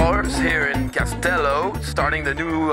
followers here in Castelo, starting the new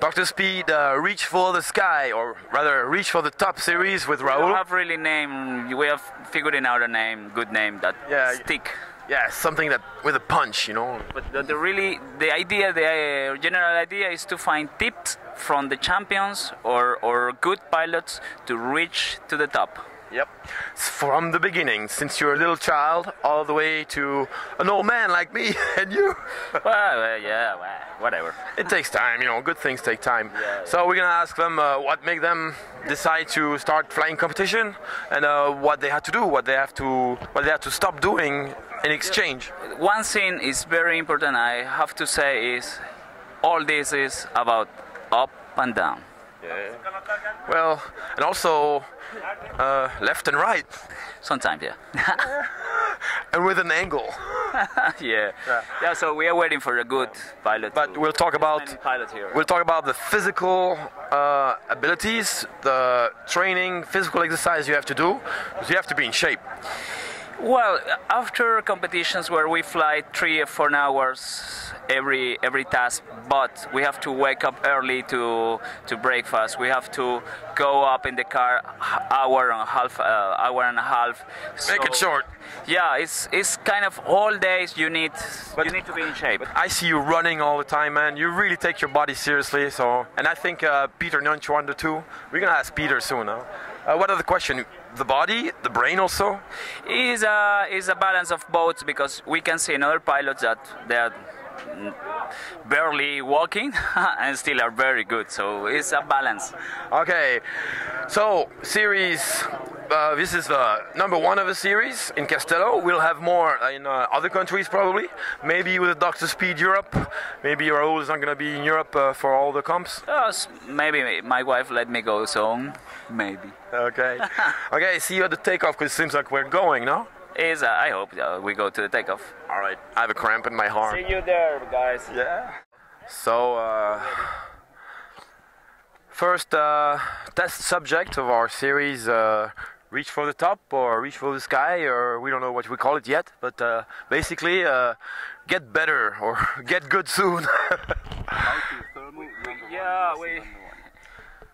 Dr. Speed Reach for the Sky, or rather Reach for the Top series with Raul. We have really name. We have figured out a name, good name that stick. Yeah, something that with a punch, you know. But the idea, the general idea is to find tips from the champions or good pilots to reach to the top. Yep. From the beginning, since you're a little child, all the way to an old man like me and you. Whatever. It takes time, you know. Good things take time. Yeah. So we're gonna ask them what made them decide to start flying competition, and what they had to do, what they have to stop doing in exchange. One thing is very important. I have to say is all this is about up and down. Yeah. Well, and also left and right. Sometimes, yeah. And with an angle. Yeah. So we are waiting for a good pilot. But we'll talk about the physical abilities, the training, physical exercise you have to do, because you have to be in shape. Well, after competitions where we fly 3 or 4 hours every task, but we have to wake up early to breakfast. We have to go up in the car hour and a half. Make it short. Yeah, it's kind of all days you need to be in shape. I see you running all the time, man. You really take your body seriously. So, and I think Peter Nunchuander too. We're gonna ask Peter soon. Huh? What are the question? The body, the brain also? Is a balance of both, because we can see in other pilots that they are barely walking and still are very good. So it's a balance. Okay, so series. This is the number 1 of the series in Castelo. We'll have more in other countries probably. Maybe with Dr. Speed Europe. Maybe Raul is not going to be in Europe for all the comps. Maybe my wife let me go soon. Maybe. Okay. Okay, see you at the takeoff, because it seems like we're going, no? I hope we go to the takeoff. All right. I have a cramp in my arm. See you there, guys. Yeah. So, first test subject of our series, Reach for the Top or Reach for the Sky, or we don't know what we call it yet, but basically get better or get good soon.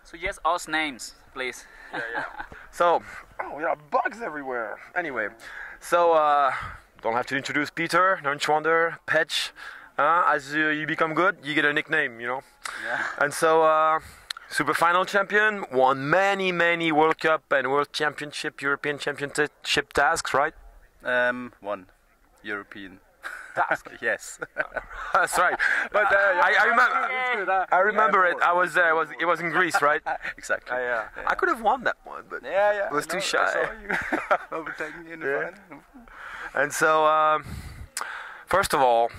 Suggest us names, please. Yeah. So, there are bugs everywhere. Anyway, so don't have to introduce Peter, Nunchuander, Petch. As you become good, you get a nickname, you know. Yeah. And so, super final champion, won many World Cup and World Championship, European Championship tasks, right? One European task. Yes. That's right. But I remember it. I was there. It was in Greece, right? Exactly. I could have won that one, but I was too shy. I saw you overtaking me in the final. And so, first of all,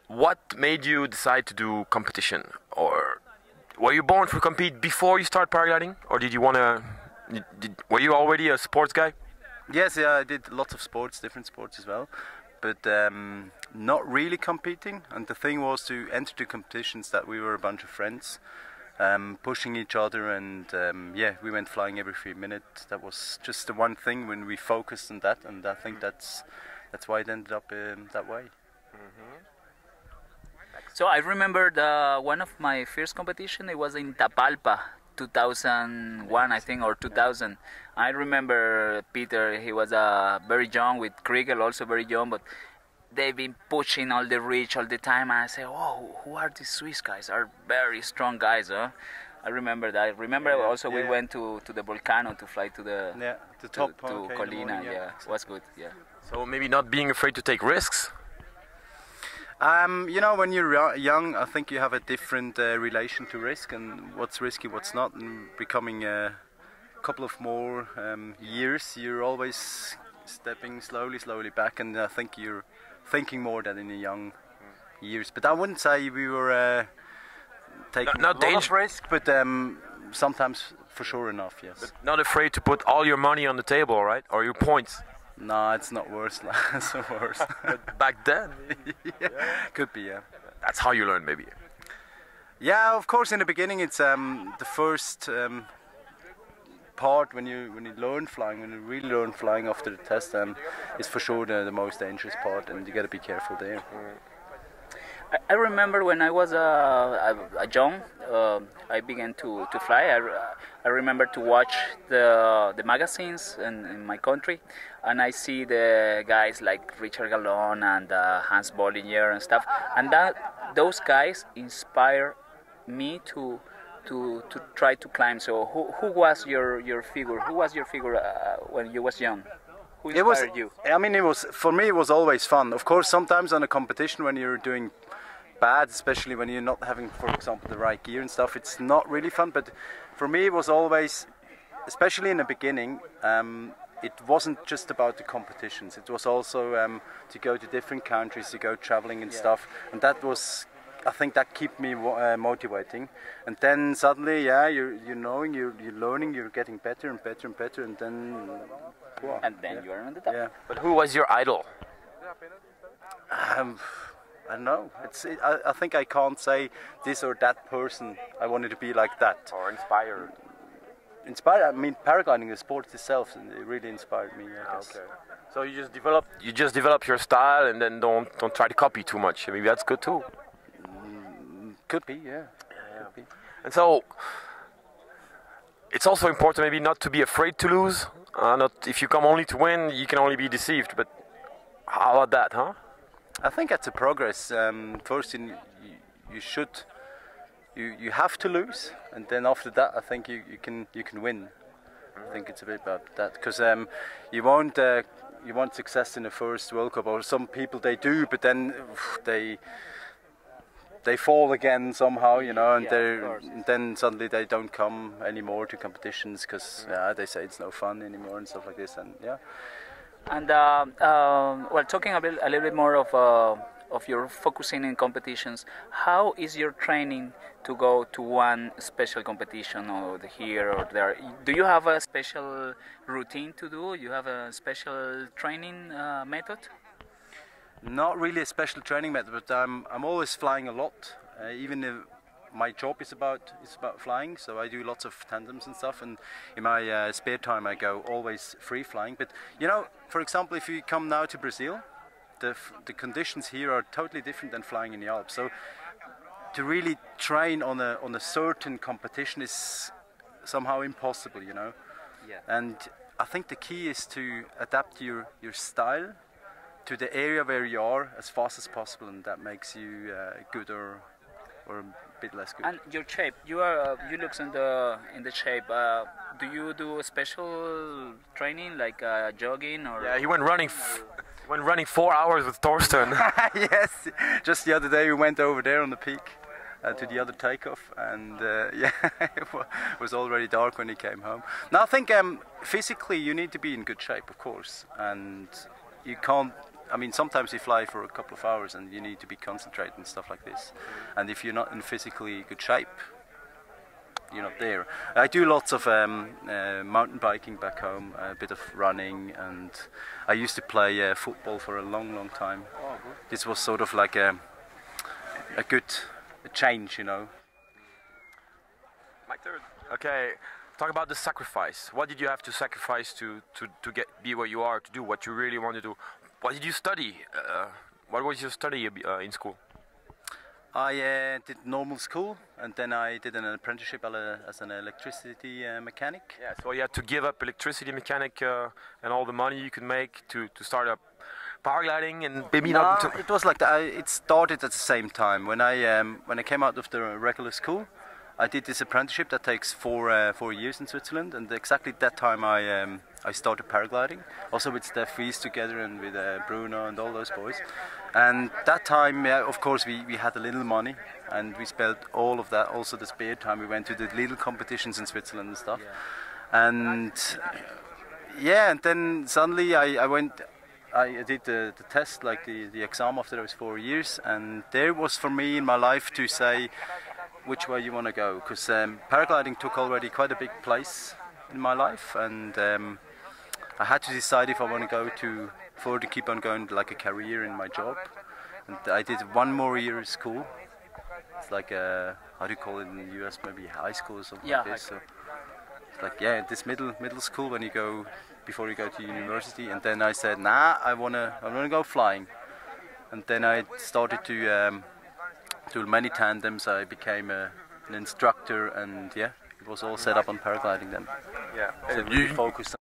what made you decide to do competition? Or were you born to compete before you start paragliding, or did you want to? Were you already a sports guy? Yes, I did lots of sports, different sports as well, but not really competing. And the thing was to enter the competitions that we were a bunch of friends, pushing each other, and we went flying every 3 minutes. That was just the one thing when we focused on that, and I think that's why it ended up that way. So I remember one of my first competition. It was in Tapalpa, 2001, I think, or 2000. I remember Peter. He was very young, with Kriegel also very young, but they've been pushing all the reach all the time. And I say, "Oh, who are these Swiss guys? Are very strong guys, huh?" I remember that. I remember also we went to the Volcano to fly to the top to Colina. Yeah, it was good. Yeah. So maybe not being afraid to take risks. You know, when you're young, I think you have a different relation to risk and what's risky, what's not. And becoming a couple of more years, you're always stepping slowly back, and I think you're thinking more than in the young years. But I wouldn't say we were taking a lot of risk, but sometimes for sure enough, yes. But not afraid to put all your money on the table, right? Or your points. No, it's not worse. It's not worse. But back then, could be, yeah. That's how you learn, maybe. Yeah, of course. In the beginning, it's the first part when you learn flying, when you really learn flying after the test, is for sure the most dangerous part, and you got to be careful there. I remember when I was a young, I began to fly. I remember to watch the magazines in my country, and I see the guys like Richard Gallon and Hans Bollinger and stuff, and those guys inspire me to try to climb. So who was your figure? Who was your figure when you was young? Who inspired you? I mean, it was, for me, it was always fun. Of course, sometimes on a competition when you're doing bad, especially when you're not having, for example, the right gear and stuff, it's not really fun. But for me, it was always, especially in the beginning, it wasn't just about the competitions. It was also to go to different countries, to go traveling and stuff. And that was, I think that kept me motivating. And then suddenly, yeah, you're knowing, you're learning, you're getting better and better and better, and then... Wow, and then you are on the top. Yeah. But who was your idol? I don't know. I think I can't say this or that person. I wanted to be like that. Or inspired? Inspired. I mean, paragliding, the sport itself, it really inspired me. I guess. Okay. So you just develop your style, and then don't try to copy too much. Maybe that's good too. Could be, yeah. Could be. And so it's also important maybe not to be afraid to lose. Not if you come only to win, you can only be deceived. But how about that, huh? I think that's a progress. First, you have to lose, and then after that, I think you can win. I think it's a bit about that, because you want success in the first World Cup, or some people they do, but then they fall again somehow, you know, and then suddenly they don't come anymore to competitions because they say it's no fun anymore and stuff like this, and yeah. And well, talking a little bit more of your focusing in competitions, how is your training to go to one special competition or here or there? Do you have a special routine to do? You have a special training method? Not really a special training method, but I'm always flying a lot. Even if my job is about flying, so I do lots of tandems and stuff. And in my spare time, I go always free flying. But you know, for example, if you come now to Brazil, the conditions here are totally different than flying in the Alps. So to really train on a certain competition is somehow impossible, you know. Yeah. And I think the key is to adapt your style to the area where you are as fast as possible, and that makes you good or a bit less good. And your shape, you look in the shape. Do you do a special training like jogging or? Yeah, he went running. Went running 4 hours with Torsten. Yes, just the other day we went over there on the peak to the other takeoff, and yeah, it was already dark when he came home. Now I think physically you need to be in good shape, of course, and you can't. I mean, sometimes you fly for a couple of hours and you need to be concentrated and stuff like this. And if you're not in physically good shape, you're not there. I do lots of mountain biking back home, a bit of running, and I used to play football for a long time. Oh, good. This was sort of like a good change, you know. My turn. Okay, talk about the sacrifice. What did you have to sacrifice to be where you are, to do what you really want to do? What did you study? What was your study in school? I did normal school, and then I did an apprenticeship as an electricity mechanic. Yeah, so you had to give up electricity mechanic and all the money you could make to start up paragliding, and maybe not. It was like that. It started at the same time. When I came out of the regular school, I did this apprenticeship that takes 4 years in Switzerland, and exactly at that time I started paragliding, also with Steph Wies together and with Bruno and all those boys. And that time, of course, we had a little money, and we spent all of that, also the spare time. We went to the little competitions in Switzerland and stuff. Yeah. And yeah, and then suddenly I did the test, like the exam after those 4 years, and there was for me in my life to say which way you want to go, because paragliding took already quite a big place in my life, and I had to decide if I want to go to further keep on going like a career in my job. And I did 1 more year of school. It's like how do you call it in the US, maybe high school or something like this. So it's like this middle school when you go before you go to university. And then I said, nah, I wanna go flying. And then I started to do many tandems. I became an instructor, and yeah, it was all set up on paragliding then. Yeah. So really focused